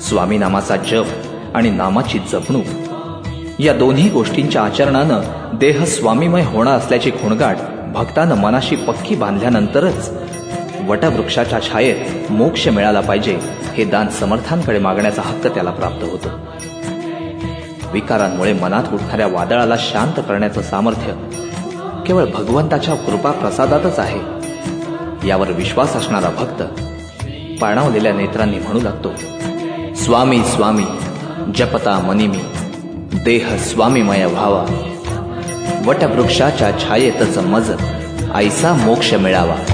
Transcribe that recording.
स्वामी नामाचा जप आणि नामाची जपणूक या दोन्ही गोष्टींच्या आचरणानं देह स्वामीमय होणार असल्याची खुणगाट भक्तानं मनाशी पक्की बांधल्यानंतरच वटवृक्षाच्या छायेत मोक्ष मिळाला पाहिजे हे दान समर्थांकडे मागण्याचा हक्क त्याला प्राप्त होतो. विकारांमुळे मनात उठणाऱ्या वादळाला शांत करण्याचं सामर्थ्य केवळ भगवंताच्या कृपा प्रसादातच आहे. यावर विश्वास असणारा भक्त पाणावलेल्या नेत्रांनी म्हणू लागतो, स्वामी स्वामी जपता मनी मी, देह स्वामीमय व्हावा, वटवृक्षाच्या छायेतच मज ऐसा मोक्ष मिळावा.